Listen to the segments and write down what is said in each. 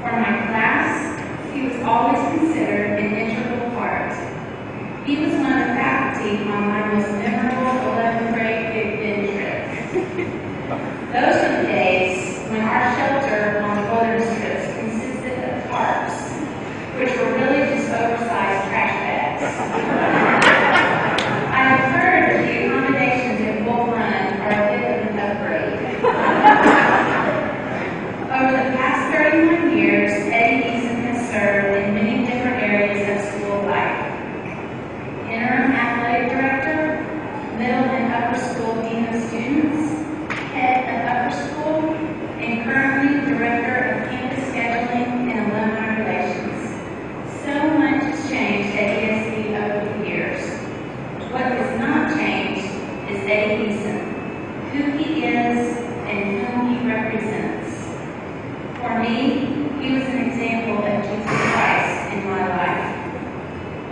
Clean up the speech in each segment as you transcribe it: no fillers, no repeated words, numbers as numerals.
For my class, he was always considered an integral part. He was one of the faculty on my most memorable 11th grade Big Bend trip. Those were the days when our shelter on wilderness trips consisted of tarps, which were really just oversized trash bags. I have heard that the accommodations in Bull Run are a bit of an upgrade. Over the past 31 years, Eason has served in many different areas of school life. Interim athletic director, middle and upper school dean of students, head of upper school, and currently director of campus scheduling and alumni relations. So much has changed at ESD over the years. What has not changed is Eason, who he is and whom he represents. For me, he was an example of Jesus Christ in my life.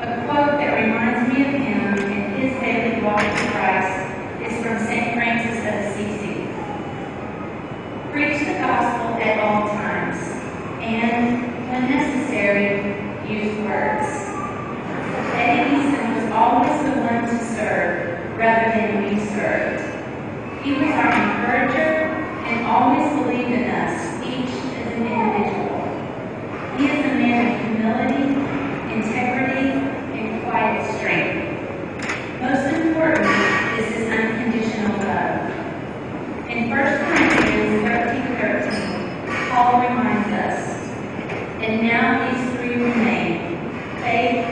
A quote that reminds me of him and his daily walk with Christ is from St. Francis of Assisi. Preach the gospel at all times, and, when necessary, use words. Eason was always the one to serve rather than be served. He was our encourager and always believed in us, each as an individual. He is a man of humility, integrity, and quiet strength. Most important is his unconditional love. In 1 Corinthians 13:13, Paul reminds us, and now these three remain, faith,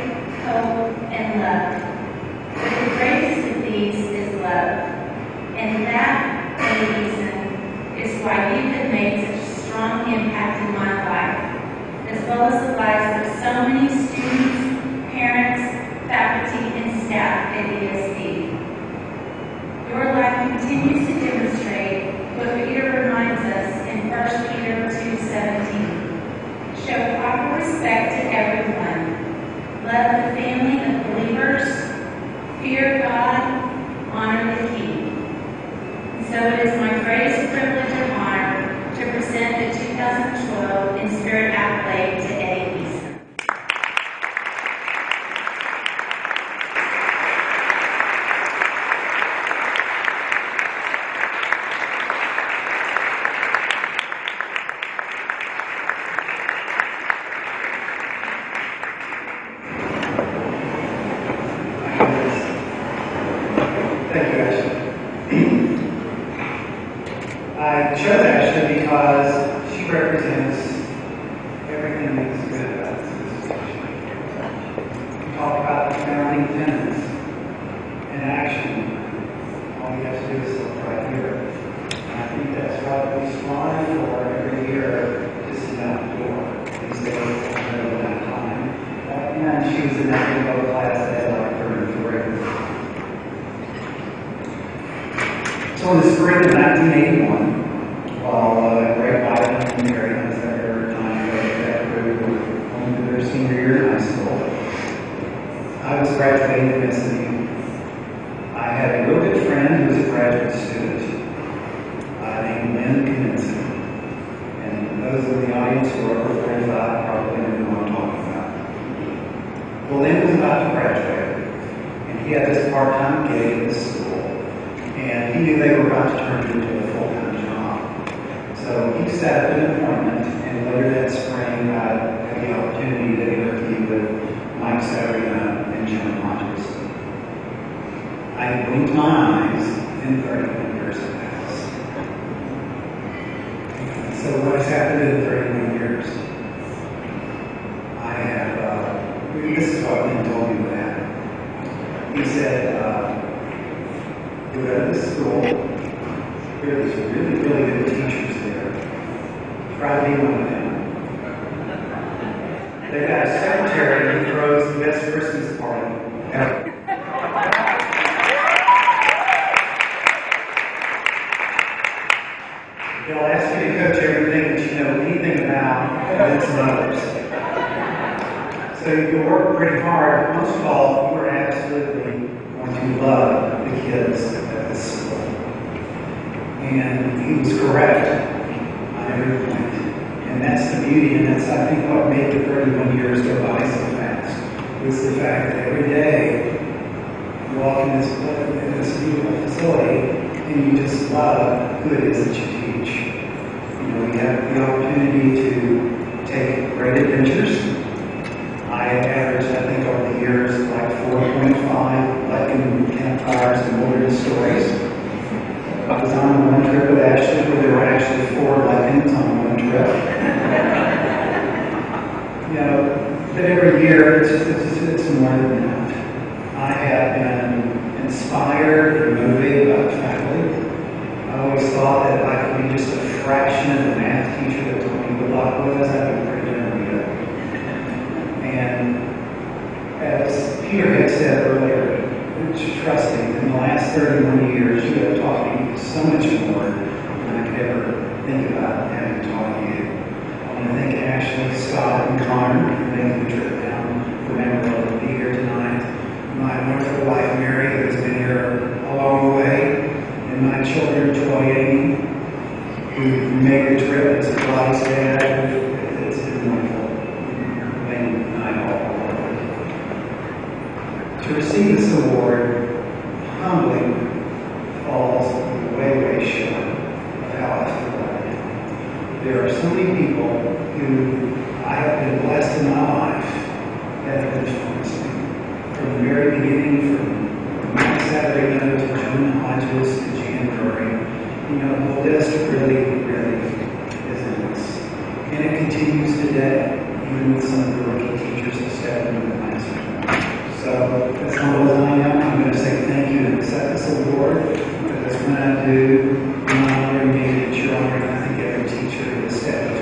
hope, and love. But the greatest of these is love. And that, Eason, is why you have made such a strong impact in my life, as well as the lives of so many students, parents, faculty, and staff at ESD. Your life continues to demonstrate what Peter reminds us in 1 Peter 2:17. Show proper respect to everyone. Love the family of believers. Fear God. Honor the King. And so it is my greatest privilege and honor to present the 2012 Inspirit Accolade to Eason. Thank you, Ashley. I chose Ashley because she represents everything that's good about this institution. We talk about the founding tenets and action. All we have to do is look right here. And I think that's what we strive for every year, just to out the door. These days, I know that time. And she was in that Eagle class that had like 33. So in the spring of 1981, while Greg Biden and Mary was there, that group were going to their senior year in high school, I was graduating in Mississippi. I had a real good friend who was a graduate student named Lynn Kinnison. And those in the audience who are over 45 probably know who I'm talking about. Well, Lynn was about to graduate, and he had this part-time gig at the school. And he knew they were about to turn it into a full-time job. So he set up an appointment, and later that spring, I had the opportunity to interview with Mike Sabriano and Jim Rogers. I blinked my eyes, and 31 years had passed. So what has happened in 31 years? I have, this is what Lynn told me would happen. He said, we go to this school, there's really, really good teachers there. Try to be one of them. They've got a secretary who throws the best Christmas party ever. They'll ask you to coach everything that you know anything about, and some others. So you work pretty hard. Most of all, you are absolutely going to love the kids at this school. And he was correct on every point. And And that's the beauty, and that's, I think, what made the 31 years go by so fast. Is the fact that every day you walk in this beautiful facility and you just love who it is that you teach. You know, we have the opportunity to take great adventures. I averaged, I think, over the years, like 4.5 Lycan campfires and wilderness stories. I was on one trip with Ashley where there were actually 4 Lycans on one trip. You know, but every year it's more than that. I have been inspired and motivated by the faculty. I always thought that if I could be just a fraction of the math teacher that Tony would lock with us, I'd be pretty darn good. And as Peter had said earlier, trusting in the last 31 years, you have taught me so much more than I could ever think about having taught you. I want to thank Ashley, Scott, and Connor for making the trip down from Amarillo to be here tonight. My wonderful wife, Mary, who has been here along the way, and my children, Joy and Amy, who made the trip as a Pilates dad. It's been wonderful. And I all. To receive this award humbly falls way short of how I feel right now. There are so many people who I have been blessed in my life that have influenced me. From the very beginning, from Mike Saturday to June Hodges to Jan Drury, you know, the list really is endless. And it continues today, even with some of the rookie teachers that step into the classroom. So, as humble as I am, I'm going to say thank you and accept this award, because when I do, I'm not honoring me, that you're honoring, I think, every teacher who has stepped